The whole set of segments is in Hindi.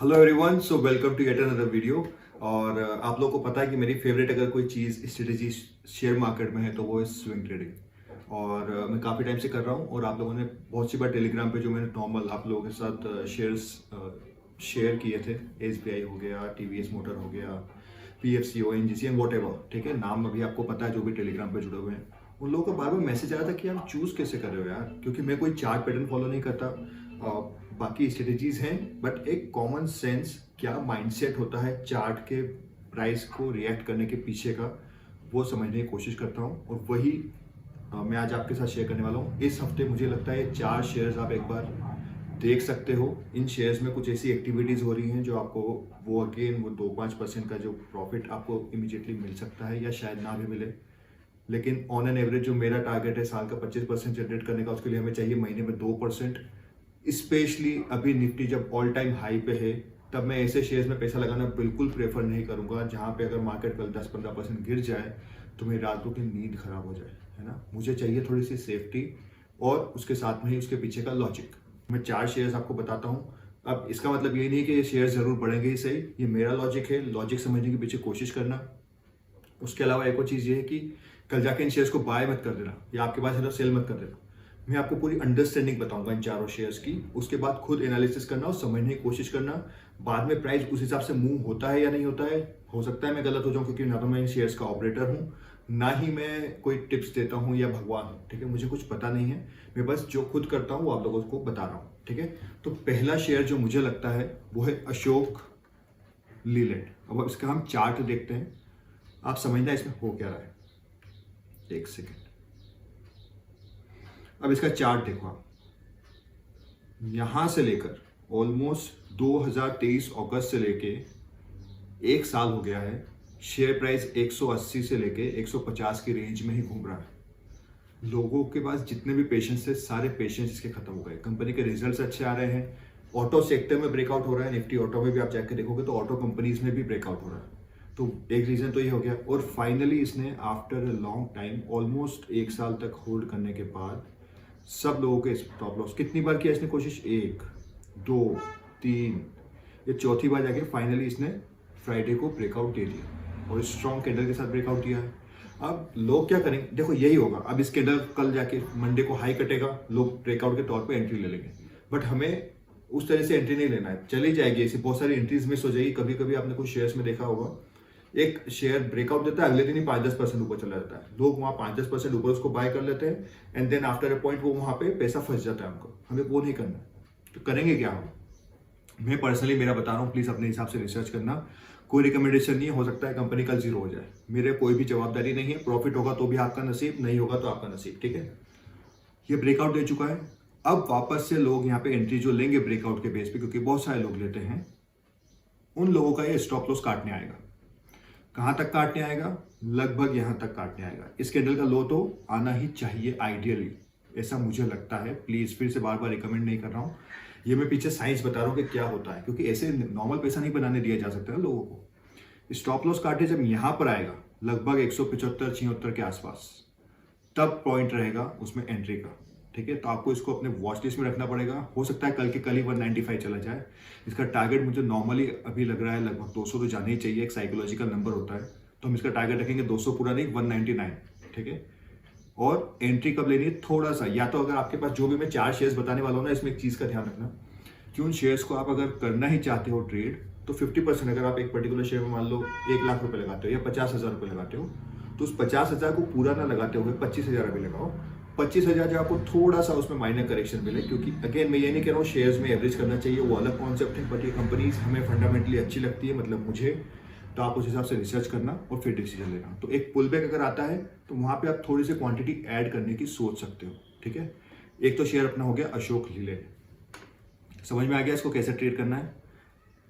Hello everyone, so welcome to yet another video. और आप लोगों को पता है कि मेरी फेवरेट अगर कोई चीज़ स्ट्रेटेजी शेयर मार्केट में है तो वो है स्विंग ट्रेडिंग। और मैं काफ़ी टाइम से कर रहा हूँ और आप लोगों ने बहुत सी बार टेलीग्राम पे जो मैंने नॉर्मल आप लोगों के साथ शेयर्स शेयर किए थे, एसबीआई हो गया, टीवीएस मोटर हो गया, पीएफसीओ, एनजीसी वॉट एवर, ठीक है, नाम अभी आपको पता है जो भी टेलीग्राम पे जुड़े हुए हैं। उन लोगों का बार बार मैसेज आया था कि आप चूज़ कैसे कर रहे हो यार, क्योंकि मैं कोई चार्ट पैटर्न फॉलो नहीं करता। बाकी स्ट्रेटेजीज हैं, बट एक कॉमन सेंस क्या माइंडसेट होता है चार्ट के प्राइस को रिएक्ट करने के पीछे का, वो समझने की कोशिश करता हूँ। और वही मैं आज आपके साथ शेयर करने वाला हूँ। इस हफ्ते मुझे लगता है 4 शेयर्स आप एक बार देख सकते हो। इन शेयर्स में कुछ ऐसी एक्टिविटीज़ हो रही हैं जो आपको वो 2-5% का जो प्रॉफिट आपको इमीडिएटली मिल सकता है या शायद ना भी मिले। लेकिन ऑन एन एवरेज जो मेरा टारगेट है साल का 25% जनरेट करने का, उसके लिए हमें चाहिए महीने में 2%। स्पेशली अभी निफ्टी जब ऑल टाइम हाई पे है, तब मैं ऐसे शेयर्स में पैसा लगाना बिल्कुल प्रेफर नहीं करूंगा जहां पे अगर मार्केट कल 10-15% गिर जाए तो मेरी रातों की नींद खराब हो जाए, है ना। मुझे चाहिए थोड़ी सी सेफ्टी और उसके साथ में ही उसके पीछे का लॉजिक। मैं 4 शेयर्स आपको बताता हूँ। अब इसका मतलब ये नहीं कि ये शेयर जरूर बढ़ेंगे ही सही, ये मेरा लॉजिक है। लॉजिक समझने के पीछे कोशिश करना। उसके अलावा एक और चीज़ ये है कि कल जाके इन शेयर्स को बाय मत कर देना या आपके पास है तो सेल मत कर देना। मैं आपको पूरी अंडरस्टैंडिंग बताऊंगा इन चारों शेयर्स की, उसके बाद खुद एनालिसिस करना और समझने की कोशिश करना। बाद में प्राइस उस हिसाब से मूव होता है या नहीं होता है, हो सकता है मैं गलत हो जाऊं, क्योंकि ना तो मैं इन शेयर्स का ऑपरेटर हूं, ना ही मैं कोई टिप्स देता हूं या भगवान हूं, ठीक है। मुझे कुछ पता नहीं है, मैं बस जो खुद करता हूं वो आप लोगों को बता रहा हूं, ठीक है। तो पहला शेयर जो मुझे लगता है वो है अशोक लीलैंड। अब इसका हम चार्ट देखते हैं, आप समझना इसमें हो क्या रहा है। एक सेकेंड, अब इसका चार्ट देखो आप। यहां से लेकर ऑलमोस्ट 2023 अगस्त से लेके एक साल हो गया है, शेयर प्राइस 180 से लेके 150 की रेंज में ही घूम रहा है। लोगों के पास जितने भी पेशेंस थे, सारे पेशेंस इसके खत्म हो गए। कंपनी के रिजल्ट्स अच्छे आ रहे हैं, ऑटो सेक्टर में ब्रेकआउट हो रहा है, निफ्टी ऑटो में भी आप जाकर देखोगे तो ऑटो कंपनीज में भी ब्रेकआउट हो रहा है। तो एक रीजन तो ये हो गया। और फाइनली इसने after a long time almost एक साल तक होल्ड करने के बाद सब लोगों के स्टॉप लॉस कितनी बार किया इसने कोशिश, 1 2 3, ये चौथी बार जाके फाइनली इसने फ्राइडे को ब्रेकआउट दे दिया और स्ट्रॉन्ग कैंडल के साथ ब्रेकआउट दिया है। अब लोग क्या करेंगे, देखो यही होगा। अब इस कैंडल कल जाके मंडे को हाई कटेगा, लोग ब्रेकआउट के तौर पे एंट्री ले लेंगे, बट हमें उस तरह से एंट्री नहीं लेना है। चली जाएगी ऐसी बहुत सारी एंट्रीज मिस हो जाएगी। कभी कभी आपने कुछ शेयर्स में देखा होगा, एक शेयर ब्रेकआउट देता है, अगले दिन ही 5-10% ऊपर चला जाता है, लोग वहां 5-10% ऊपर उसको बाय कर लेते हैं, and then after a point वो वहां पे पैसा फंस जाता है उनको। हमें वो नहीं करना। तो करेंगे क्या हम, मैं पर्सनली मेरा बता रहा हूँ, प्लीज अपने हिसाब से रिसर्च करना। कोई रिकमेंडेशन नहीं है, हो सकता है कंपनी कल जीरो हो जाए, मेरे कोई भी जवाबदारी नहीं है। प्रॉफिट होगा तो भी आपका नसीब, नहीं होगा तो आपका नसीब, ठीक है। ये ब्रेकआउट दे चुका है। अब वापस से लोग यहाँ पे एंट्री जो लेंगे ब्रेकआउट के बेस पे, क्योंकि बहुत सारे लोग लेते हैं, उन लोगों का ये स्टॉप लॉस काटने आएगा। कहां तक काटने आएगा, लगभग यहां तक काटने आएगा। इस कैंडल का लो तो आना ही चाहिए आइडियली, ऐसा मुझे लगता है। प्लीज फिर से बार बार रिकमेंड नहीं कर रहा हूं, ये मैं पीछे साइंस बता रहा हूं कि क्या होता है, क्योंकि ऐसे नॉर्मल पैसा नहीं बनाने दिया जा सकता है लोगों को। स्टॉप लॉस काटे जब यहां पर आएगा लगभग 175-76 के आसपास, तब पॉइंट रहेगा उसमें एंट्री का, ठीक है। तो आपको इसको अपने वॉच लिस्ट में रखना पड़ेगा। हो सकता है कल के कल ही 195 चला जाए। इसका टारगेट मुझे नॉर्मली अभी लग रहा है लगभग 200 तो जाना ही चाहिए, एक साइकोलॉजिकल नंबर होता है। तो हम इसका टारगेट रखेंगे 200 पूरा नहीं, 199, ठीक है। और एंट्री कब लेनी है, थोड़ा सा, या तो अगर आपके पास जो भी मैं 4 शेयर्स बताने वाला हूँ ना, इसमें एक चीज का ध्यान रखना कि उन शेयर्स को आप अगर करना ही चाहते हो ट्रेड, तो 50%, अगर आप एक पर्टिकुलर शेयर में मान लो 1 लाख रुपए लगाते हो या 50,000 रुपए लगाते हो, तो उस 50,000 को पूरा ना लगाते हुए 25,000 अभी लगाओ। 25,000 जो आपको थोड़ा सा उसमें माइनर करेक्शन मिले, क्योंकि अगेन मैं ये नहीं कह रहा हूँ शेयर्स में एवरेज करना चाहिए, वो अलग कॉन्सेप्ट है, बट ये कंपनीज हमें फंडामेंटली अच्छी लगती है, मतलब मुझे। तो आप उस हिसाब से रिसर्च करना और फिर डिसीजन लेना। तो एक पुल बैक अगर आता है तो वहां पे आप थोड़ी सी क्वांटिटी ऐड करने की सोच सकते हो, ठीक है। एक तो शेयर अपना हो गया अशोक लीलैंड, समझ में आ गया इसको कैसे ट्रेड करना है,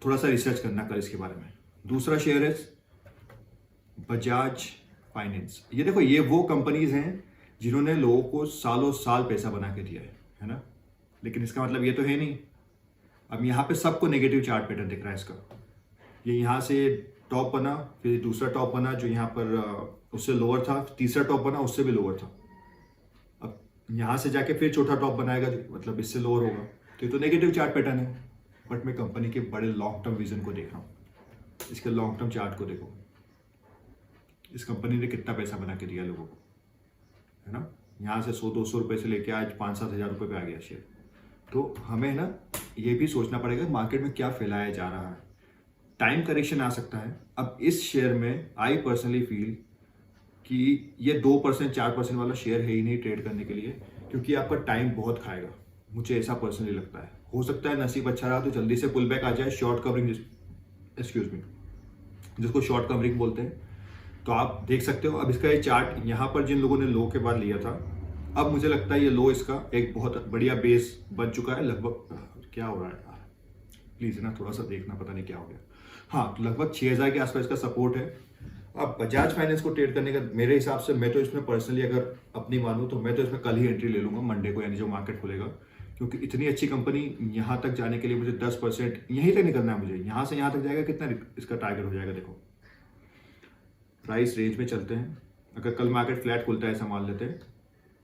थोड़ा सा रिसर्च करना कर इसके बारे में। दूसरा शेयर है बजाज फाइनेंस। ये देखो, ये वो कंपनीज हैं जिन्होंने लोगों को सालों साल पैसा बना के दिया है ना। लेकिन इसका मतलब ये तो है नहीं। अब यहाँ पे सबको नेगेटिव चार्ट पैटर्न दिख रहा है इसका। ये यहाँ से टॉप बना, फिर दूसरा टॉप बना जो यहाँ पर उससे लोअर था, तीसरा टॉप बना उससे भी लोअर था। अब यहाँ से जाके फिर चौथा टॉप बनाएगा, मतलब इससे लोअर होगा, तो ये तो नेगेटिव चार्ट पैटर्न है। बट मैं कंपनी के बड़े लॉन्ग टर्म विजन को देख रहा हूँ। इसके लॉन्ग टर्म चार्ट को देखो, इस कंपनी ने कितना पैसा बना के दिया लोगों को, है ना। यहाँ से 100-200 रुपये से लेके आज 5-7 हज़ार रुपये पे आ गया शेयर। तो हमें ना ये भी सोचना पड़ेगा मार्केट में क्या फैलाया जा रहा है। टाइम करेक्शन आ सकता है। अब इस शेयर में आई पर्सनली फील कि ये 2% 4% वाला शेयर है ही नहीं ट्रेड करने के लिए, क्योंकि आपका टाइम बहुत खाएगा। मुझे ऐसा पर्सनली लगता है। हो सकता है नसीब अच्छा रहा तो जल्दी से पुल बैक आ जाए, शॉर्ट कवरिंग, एक्सक्यूज मी, जिसको शॉर्ट कवरिंग बोलते हैं। तो आप देख सकते हो अब इसका ये चार्ट यहाँ पर जिन लोगों ने लो के बाद लिया था, अब मुझे लगता है ये लो इसका एक बहुत बढ़िया बेस बन चुका है। लगभग क्या हो रहा है प्लीज ना थोड़ा सा देखना, पता नहीं क्या हो गया। हाँ, तो लगभग 6000 के आसपास का सपोर्ट है। अब बजाज फाइनेंस को ट्रेड करने का मेरे हिसाब से, मैं तो इसमें पर्सनली अगर अपनी मानूं तो मैं तो इसमें कल ही एंट्री ले लूंगा, मंडे को, यानी जो मार्केट खुलेगा। क्योंकि इतनी अच्छी कंपनी यहाँ तक जाने के लिए मुझे 10% यहीं तक निकलना है। मुझे यहाँ से यहाँ तक जाएगा, कितना इसका टारगेट हो जाएगा देखो। प्राइस रेंज में चलते हैं, अगर कल मार्केट फ्लैट खुलता है ऐसा मान लेते हैं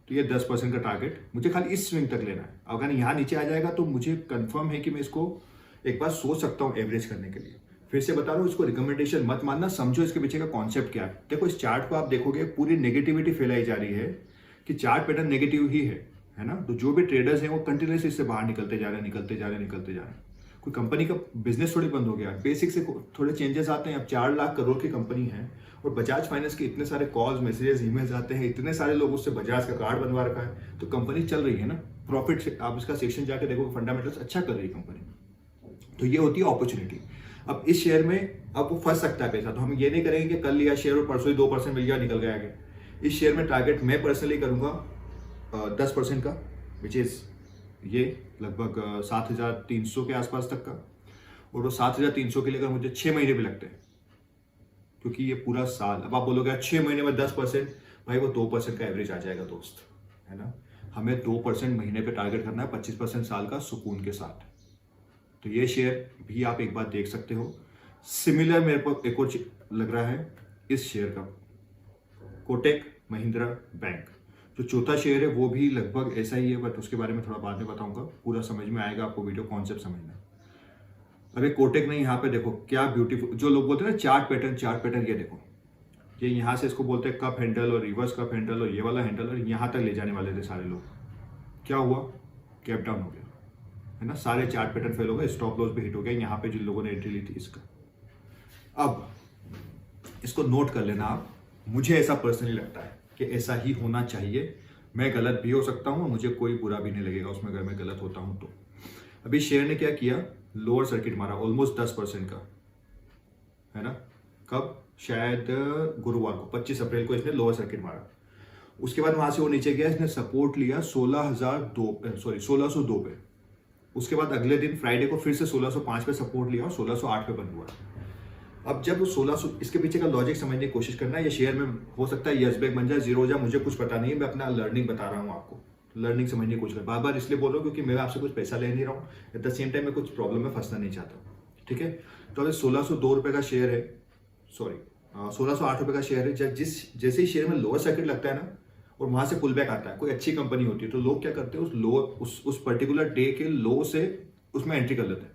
तो ये 10% का टारगेट मुझे खाली इस स्विंग तक लेना है। अगर यहाँ नीचे आ जाएगा तो मुझे कंफर्म है कि मैं इसको एक बार सोच सकता हूँ एवरेज करने के लिए। फिर से बता रहा हूँ, इसको रिकमेंडेशन मत मानना, समझो इसके पीछे का कॉन्सेप्ट क्या है। देखो इस चार्ट को आप देखोगे, पूरी नेगेटिविटी फैलाई जा रही है कि चार्ट पैटर्न नेगेटिव ही है ना। तो जो भी ट्रेडर्स हैं वो कंटिन्यूसली इससे बाहर निकलते जा रहे हैं। कोई कंपनी का बिजनेस थोड़ी बंद हो गया, बेसिक से थोड़े चेंजेस आते हैं। अब 4 लाख करोड़ की कंपनी है और बजाज फाइनेंस के इतने सारे कॉल्स, मैसेजेस, ईमेल्स आते हैं, इतने सारे लोग उससे बजाज का कार्ड बनवा रखा है, तो कंपनी चल रही है ना। प्रॉफिट से आप इसका सेक्शन जाके देखो, फंडामेंटल्स अच्छा कर रही है कंपनी। तो ये होती है अपॉर्चुनिटी। अब इस शेयर में अब वो फंस सकता है पैसा, तो हम ये नहीं करेंगे कि कल लिया शेयर और परसों ही 2% मिल गया निकल गया आगे। इस शेयर में टारगेट मैं पर्सनली करूंगा 10% का, विच इज ये लगभग 7300 के आसपास तक का। और वो 7300 के लिए अगर मुझे 6 महीने भी लगते हैं, क्योंकि ये पूरा साल, अब आप बोलोगे 6 महीने में 10%, भाई वो 2% का एवरेज आ जाएगा दोस्त, है ना। हमें 2% महीने पे टारगेट करना है, 25% साल का सुकून के साथ। तो ये शेयर भी आप एक बार देख सकते हो। सिमिलर मेरे को एक और लग रहा है इस शेयर का, कोटक महिंद्रा बैंक, जो चौथा शेयर है वो भी लगभग ऐसा ही है, बट उसके बारे में थोड़ा बाद में बताऊंगा। पूरा समझ में आएगा आपको, वीडियो कॉन्सेप्ट समझना। अरे कोटक नहीं, यहाँ पे देखो क्या ब्यूटीफुल, जो लोग बोलते हैं ना चार्ट पैटर्न, ये देखो, ये यहाँ से इसको बोलते हैं कप हैंडल और रिवर्स कप हैंडल और ये वाला हैंडल, और यहाँ तक ले जाने वाले थे सारे लोग। क्या हुआ, कैप डाउन हो गया, है ना। सारे चार्ट पैटर्न फेल हो गए, स्टॉप लॉस भी हिट हो गया यहाँ पे जिन लोगों ने एंट्री ली थी इसका। अब इसको नोट कर लेना आप, मुझे ऐसा पर्सनली लगता है कि ऐसा ही होना चाहिए। मैं गलत भी हो सकता हूँ, मुझे कोई बुरा भी नहीं लगेगा उसमें अगर मैं गलत होता हूँ तो। अभी शेयर ने क्या किया, लोअर सर्किट मारा ऑलमोस्ट 10% का, है ना। कब, शायद गुरुवार को, 25 अप्रैल को इसने लोअर सर्किट मारा। उसके बाद वहां से वो नीचे गया, इसने सपोर्ट लिया 1602 पे। उसके बाद अगले दिन फ्राइडे को फिर से 1605 पे सपोर्ट लिया और 1608 पे बंद हुआ। अब जब 1600, इसके पीछे का लॉजिक समझने की कोशिश करना है। ये शेयर में हो सकता है यस बैक बन जाए, जीरो हो जाए, मुझे कुछ पता नहीं है। मैं अपना लर्निंग बता रहा हूँ आपको, लर्निंग समझने की कोशिश कर। बार बार इसलिए बोल रहा हूँ क्योंकि मैं आपसे कुछ पैसा ले नहीं रहा हूँ, एट द सेम टाइम मैं कुछ प्रॉब्लम में फंसना नहीं चाहता, ठीक है। तो अभी 1602 रुपये का शेयर है, सॉरी 1608 रुपये का शेयर है। जैसे ही शेयर में लोअर सर्किट लगता है ना और वहां से पुल बैक आता है, कोई अच्छी कंपनी होती है, तो लोग क्या करते हैं उस लो, उस पर्टिकुलर डे के लो से उसमें एंट्री कर लेते हैं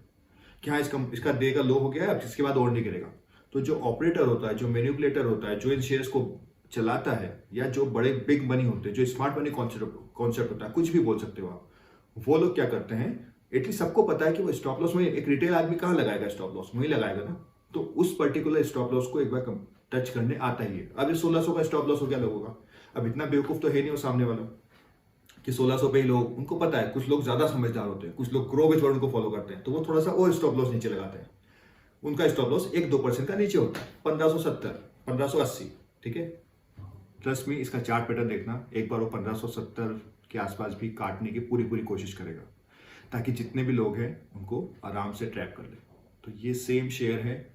कि हाँ इसका डे का लो हो गया है, अब इसके बाद और नहीं गिरेगा। तो जो ऑपरेटर होता है, जो मैनिपुलेटर होता है, जो इन शेयर्स को चलाता है, या जो बड़े बिग मनी होते हैं, जो स्मार्ट मनी कॉन्सेप्ट होता है, कुछ भी बोल सकते हो आप, वो लोग क्या करते हैं, एटलीस्ट सबको पता है कि वो स्टॉप लॉस में, एक रिटेल आदमी कहाँ लगाएगा स्टॉप लॉस, वहीं लगाएगा ना। तो उस पर्टिकुलर स्टॉप लॉस को एक बार टच करने आता ही है। अब ये 1600 का स्टॉप लॉस हो गया लोगों का। अब इतना बेवकूफ तो है नहीं वो सामने वाला कि 1600 पे ही लोग, उनको पता है, कुछ लोग ज्यादा समझदार होते हैं, कुछ लोग ग्रो विथ वर्ड को फॉलो करते हैं, तो वो थोड़ा सा और स्टॉप लॉस नीचे लगाते हैं। उनका स्टॉप लॉस 1-2% का नीचे होता है, 1570, 1580, ठीक है। ट्रस्ट मी, इसका चार्ट पैटर्न देखना एक बार, वो 1570 के आसपास भी काटने की पूरी कोशिश करेगा, ताकि जितने भी लोग हैं उनको आराम से ट्रैप कर ले। तो ये सेम शेयर है,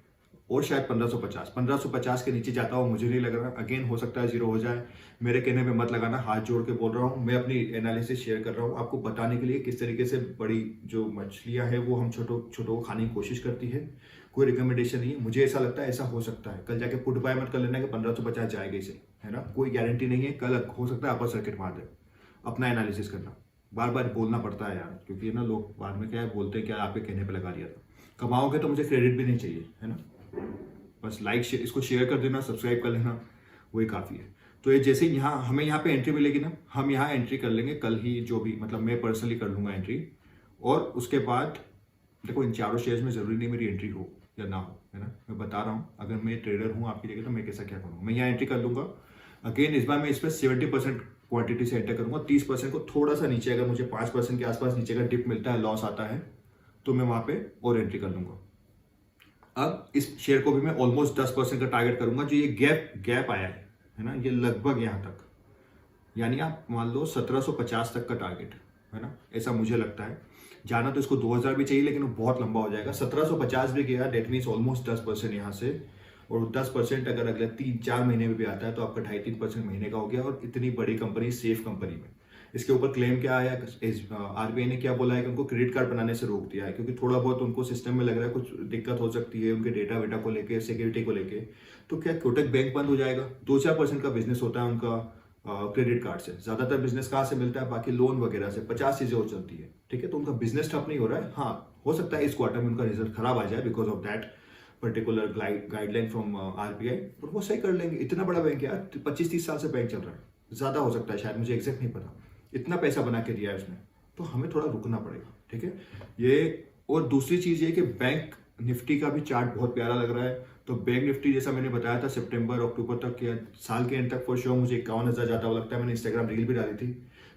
और शायद 1550 के नीचे जाता हो मुझे नहीं लग रहा। अगेन हो सकता है जीरो हो जाए, मेरे कहने पे मत लगाना, हाथ जोड़ के बोल रहा हूँ। मैं अपनी एनालिसिस शेयर कर रहा हूँ आपको बताने के लिए किस तरीके से बड़ी जो मछलियाँ हैं वो हम छोटों को खाने की कोशिश करती है। कोई रिकमेंडेशन नहीं है, मुझे ऐसा लगता है ऐसा हो सकता है। कल जाके पुट बाय मत कर लेना कि 1550 जाएगा इसे, है ना, कोई गारंटी नहीं है। कल हो सकता है अपर सर्किट मार दे, अपना एनालिसिस करना। बार बार बोलना पड़ता है यार, क्योंकि ना लोग बाद में क्या है बोलते हैं, क्या आपके कहने पे लगा दिया था। कमाओगे तो मुझे क्रेडिट भी नहीं चाहिए, है ना। बस लाइक इसको शेयर कर देना, सब्सक्राइब कर लेना, वही काफ़ी है। तो ये जैसे यहाँ हमें यहाँ पे एंट्री मिलेगी ना, हम यहाँ एंट्री कर लेंगे कल ही, जो भी मतलब मैं पर्सनली कर लूँगा एंट्री। और उसके बाद देखो इन चारों शेयर्स में ज़रूरी नहीं मेरी एंट्री हो या ना हो, है ना। मैं बता रहा हूँ, अगर मैं ट्रेडर हूँ आपकी जगह तो मैं कैसा क्या करूँगा। मैं यहाँ एंट्री कर लूँगा। अगेन इस बार मैं इस पर 70% क्वांटिटी से एंटर करूँगा। 30% को थोड़ा सा नीचे, अगर मुझे 5% के आसपास नीचे का डिप मिलता है, लॉस आता है, तो मैं वहाँ पे और एंट्री कर लूँगा। अब इस शेयर को भी मैं ऑलमोस्ट 10% का टारगेट करूँगा। जो ये गैप आया है ना, ये लगभग यहाँ तक, यानी आप मान लो 1750 तक का टारगेट, है ना, ऐसा मुझे लगता है। जाना तो इसको 2000 भी चाहिए, लेकिन वो बहुत लंबा हो जाएगा। 1750 भी गया, डेट मीन्स ऑलमोस्ट 10% यहाँ से, और 10% अगर अगले 3-4 महीने में भी आता है तो आपका 2.5-3% महीने का हो गया। और इतनी बड़ी कंपनी, सेफ कंपनी में इसके ऊपर क्लेम क्या आया, आरबीआई ने क्या बोला है कि उनको क्रेडिट कार्ड बनाने से रोक दिया है, क्योंकि थोड़ा बहुत उनको सिस्टम में लग रहा है कुछ दिक्कत हो सकती है उनके डेटा वेटा को लेके, सिक्योरिटी को लेके। तो क्या कोटक बैंक बंद हो जाएगा? 2-4% का बिजनेस होता है उनका क्रेडिट कार्ड से। ज्यादातर बिजनेस कहाँ से मिलता है? बाकी लोन वगैरह से। 50 चीजें हो चलती है, ठीक है। तो उनका बिजनेस ठप नहीं हो रहा है। हाँ, हो सकता है इस क्वार्टर में उनका रिजल्ट खराब आ जाए because of that particular guideline from RBI, पर वो सही कर लेंगे। इतना बड़ा बैंक यार, 25-30 साल से बैंक चल रहा है, ज्यादा हो सकता है शायद, मुझे एग्जैक्ट नहीं पता। इतना पैसा बना के दिया है उसने, तो हमें थोड़ा रुकना पड़ेगा, ठीक है ये। और दूसरी चीज ये कि बैंक निफ्टी का भी चार्ट बहुत प्यारा लग रहा है। तो बैंक निफ्टी जैसा मैंने बताया था सितंबर अक्टूबर तक या साल के एंड तक फॉर श्योर मुझे 51,000 जाता हुआ लगता है। मैंने इंस्टाग्राम रील भी डाली थी।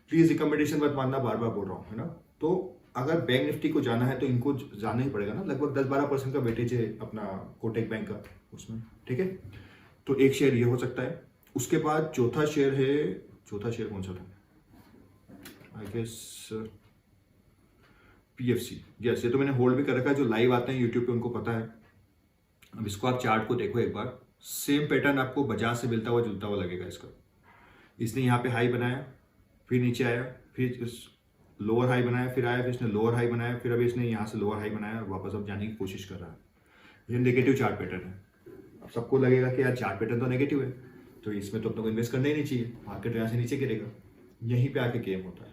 प्लीज रिकमेंडेशन मत मानना, बार बार बोल रहा हूँ, है ना। तो अगर बैंक निफ्टी को जाना है तो इनको जाना ही पड़ेगा ना। लगभग 10-12% का वेटेज है अपना कोटक बैंक का उसमें, ठीक है। तो एक शेयर ये हो सकता है। उसके बाद चौथा शेयर कौन सा था? I guess PFC. यस, ये तो मैंने होल्ड भी कर रखा है। जो लाइव आते हैं यूट्यूब पे उनको पता है। अब इसको आप चार्ट को देखो एक बार, सेम पैटर्न आपको बजाज से मिलता हुआ जुलता हुआ लगेगा इसका। इसने यहाँ पे हाई बनाया, फिर नीचे आया, फिर लोअर हाई बनाया, फिर आया, फिर इसने लोअर हाई बनाया, फिर अभी इसने यहाँ से लोअर हाई बनाया और वापस अब जाने की कोशिश कर रहा है। ये नेगेटिव चार्ट पैटर्न है। अब सबको लगेगा कि यार चार्ट पैटर्न तो नेगेटिव है, तो इसमें तो अपने को इन्वेस्ट करना ही नहीं चाहिए, मार्केट यहाँ से नीचे गिरेगा। यहीं पे आके गेम होता है।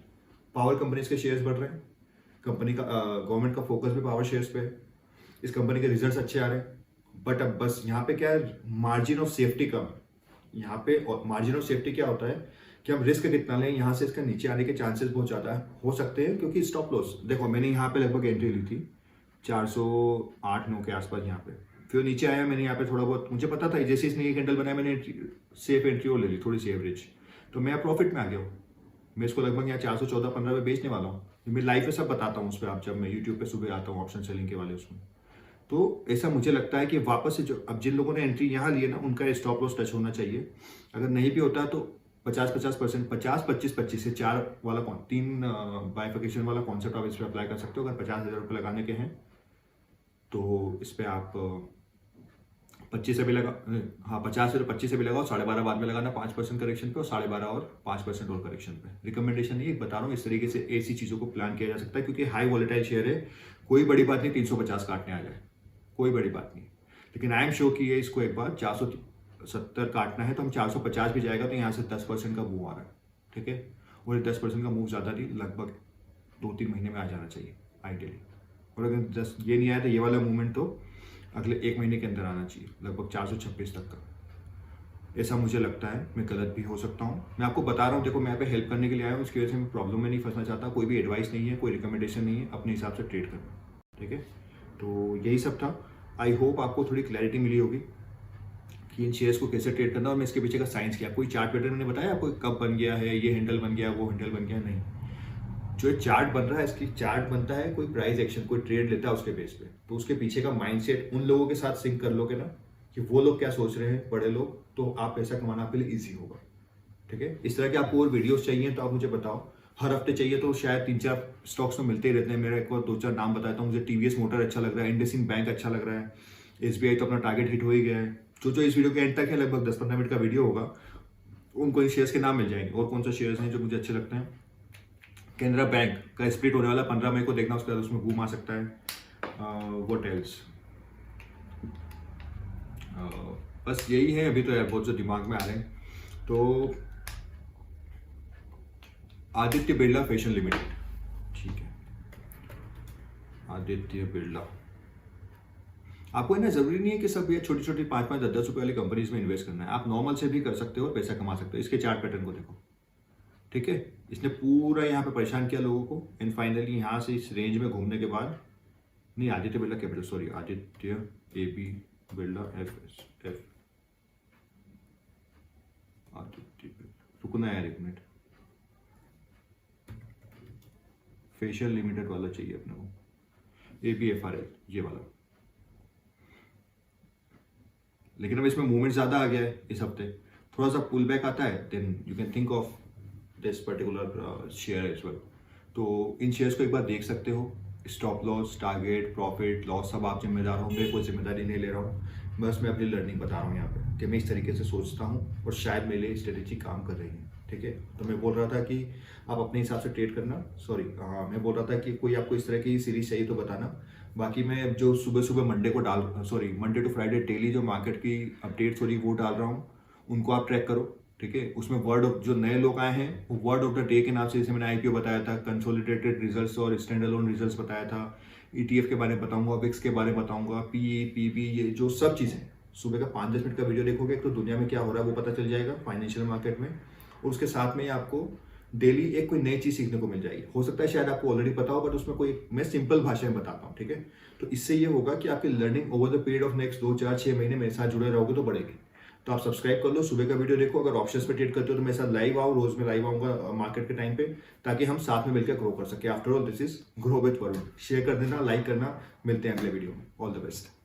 पावर कंपनीज के शेयर्स बढ़ रहे हैं, कंपनी का गवर्नमेंट का फोकस भी पावर शेयर्स पे है। इस कंपनी के रिजल्ट्स अच्छे आ रहे हैं, बट अब बस यहाँ पे क्या है, मार्जिन ऑफ सेफ्टी कम है यहाँ पे। और मार्जिन ऑफ सेफ्टी क्या होता है कि हम रिस्क कितना लें, यहाँ से इसका नीचे आने के चांसेस बहुत ज़्यादा हो सकते हैं, क्योंकि स्टॉप लॉस देखो मैंने यहाँ पे लगभग एंट्री ली थी 408-9 के आसपास यहाँ पे, फिर नीचे आया। मैंने यहाँ पे थोड़ा बहुत, मुझे पता था जैसे इसने ये कैंडल बनाया, मैंने सेफ एंट्री और ले ली थोड़ी सी एवरेज, तो मैं प्रॉफिट में आ गया हूँ। मैं इसको लगभग यहाँ 414-15 में बेचने वाला हूँ। मैं लाइव पे सब बताता हूँ उस पर, आप जब मैं यूट्यूब पे सुबह आता हूँ ऑप्शन सेलिंग के वाले उसमें। तो ऐसा मुझे लगता है कि वापस से जो अब जिन लोगों ने एंट्री यहाँ ली है ना, उनका स्टॉप लॉस टच होना चाहिए। अगर नहीं भी होता तो 50-50%, 50-25-25 से 4 वाला 3 बाइफिकेशन वाला कॉन्सेप्ट आप इस पर अप्लाई कर सकते हो। अगर 50,000 रुपये लगाने के हैं तो इस पर आप 25 से भी लगा, हाँ 50 से 25 से भी लगाओ, 12.5 बाद में लगाना 5% करेक्शन पे, और 12.5 और 5% और करेक्शन पे। रिकमेंडेशन नहीं, बता रहा हूँ इस तरीके से ऐसी चीज़ों को प्लान किया जा सकता है, क्योंकि हाई वॉलेटाइल शेयर है। कोई बड़ी बात नहीं 350 काटने आ जाए, कोई बड़ी बात नहीं। लेकिन आई एम श्योर कि ये इसको एक बार 470 काटना है तो हम 450 भी जाएगा तो यहाँ से 10% का मूव आ रहा है, ठीक है। और ये 10% का मूव ज़्यादा नहीं, लगभग 2-3 महीने में आ जाना चाहिए आइडियली। और अगर 10 ये नहीं आया तो ये वाला मूवमेंट तो अगले 1 महीने के अंदर आना चाहिए, लगभग 426 तक का। ऐसा मुझे लगता है, मैं गलत भी हो सकता हूँ। मैं आपको बता रहा हूँ, देखो मैं यहाँ पे हेल्प करने के लिए आया हूँ, इसकी वजह से मैं प्रॉब्लम में नहीं फंसना चाहता। कोई भी एडवाइस नहीं है, कोई रिकमेंडेशन नहीं है, अपने हिसाब से ट्रेड करना, ठीक है। तो यही सब था। आई होप आपको थोड़ी क्लैरिटी मिली होगी कि इन शेयर्स को कैसे ट्रेड करना, और मैं इसके पीछे का साइंस क्या, कोई चार्ट पैटर्न मैंने बताया आपको कब बन गया है, ये हैंडल बन गया, वो हैंडल बन गया, नहीं। जो चार्ट बन रहा है, इसकी चार्ट बनता है कोई प्राइस एक्शन, कोई ट्रेड लेता है उसके बेस पे, तो उसके पीछे का माइंडसेट उन लोगों के साथ सिंक कर लोगे ना कि वो लोग क्या सोच रहे हैं, बड़े लोग, तो आप पैसा कमाना आपके लिए ईजी होगा, ठीक है। इस तरह के आपको और वीडियोस चाहिए तो आप मुझे बताओ। हर हफ्ते चाहिए तो शायद 3-4 स्टॉक्स तो मिलते ही रहते हैं। मेरा एक और 2-4 नाम बताता हूँ। मुझे टीवीएस मोटर अच्छा लग रहा है, इंडसइंड बैंक अच्छा लग रहा है, एसबीआई तो अपना टारगेट हिट हो ही गया है। जो इस वीडियो के एंड तक है, लगभग 10-15 मिनट का वीडियो होगा, उनको इन शेयर्स के नाम मिल जाएंगे। और कौन सा शेयर्स हैं जो मुझे अच्छे लगते हैं, कैनरा बैंक का स्प्लिट होने वाला 15 मई को, देखना उसके बाद उसमें बूम आ सकता है। व्हाट एल्स, बस यही है अभी तो यार, बहुत जो दिमाग में आ रहे हैं। तो आदित्य बिरला फैशन लिमिटेड, ठीक है, आदित्य बिरला। आपको है ना, जरूरी नहीं है कि सब ये छोटी छोटी 5-5, 10-10 रुपए वाली कंपनीज में इन्वेस्ट करना है, आप नॉर्मल से भी कर सकते हो और पैसा कमा सकते हो। इसके चार्ट पैटर्न को देखो, ठीक है, इसने पूरा यहाँ पे परेशान किया लोगों को एंड फाइनली यहाँ से इस रेंज में घूमने के बाद, नहीं Aditya Birla capital, sorry Aditya AB Birla FS, Aditya Birla, रुकना यार 1 मिनट, फेशियल लिमिटेड वाला चाहिए अपने को, ABFRL ये वाला। लेकिन अब इसमें मूवमेंट ज़्यादा आ गया है इस हफ्ते, थोड़ा सा पुल बैक आता है, then you can think of this particular share as well. तो इन शेयर्स को एक बार देख सकते हो, stop loss, target, profit loss सब आप जिम्मेदार हो, मैं कोई जिम्मेदारी नहीं ले रहा हूँ, बस मैं अपनी लर्निंग बता रहा हूँ यहाँ पे कि मैं इस तरीके से सोचता हूँ और शायद मेरे लिए स्ट्रेटेजी काम कर रही है, ठीक है। तो मैं बोल रहा था कि आप अपने हिसाब से ट्रेड करना, सॉरी हाँ मैं बोल रहा था कि कोई आपको इस तरह की सीरीज चाहिए तो बताना। बाकी मैं जो सुबह सुबह मंडे टू फ्राइडे डेली जो मार्केट की अपडेट्स हो रही वो डाल रहा हूँ, उनको आप ट्रैक करो, ठीक है। उसमें वर्ड ऑफ, जो नए लोग आए हैं वो वर्ड ऑफ द डे के नाम से, जैसे मैंने IPO बताया था, कंसोलिडेटेड रिजल्ट्स और स्टैंड अलोन रिजल्ट्स बताया था, ETF के बारे में बताऊंगा, विक्स के बारे में बताऊंगा, PE PB ये जो सब चीज़ें, सुबह का 5-10 मिनट का वीडियो देखोगे तो दुनिया में क्या हो रहा है वो पता चल जाएगा फाइनेंशियल मार्केट में, और उसके साथ में आपको डेली एक कोई नई चीज़ सीखने को मिल जाएगी। हो सकता है शायद आपको ऑलरेडी पता हो, बट उसमें कोई मैं सिंपल भाषा में बताता हूँ, ठीक है। तो इससे ये होगा कि आपकी learning over the period of next 2-4-6 महीने मेरे साथ जुड़े रहोगे तो बढ़ेगी। तो आप सब्सक्राइब कर लो, सुबह का वीडियो देखो, अगर ऑप्शंस पे ट्रेड करते हो तो मेरे साथ लाइव आओ, रोज में लाइव आऊंगा मार्केट के टाइम पे, ताकि हम साथ में मिलकर ग्रो कर सके। After all this is grow with Varun. Share कर देना, लाइक करना, मिलते हैं अगले वीडियो में। All the best.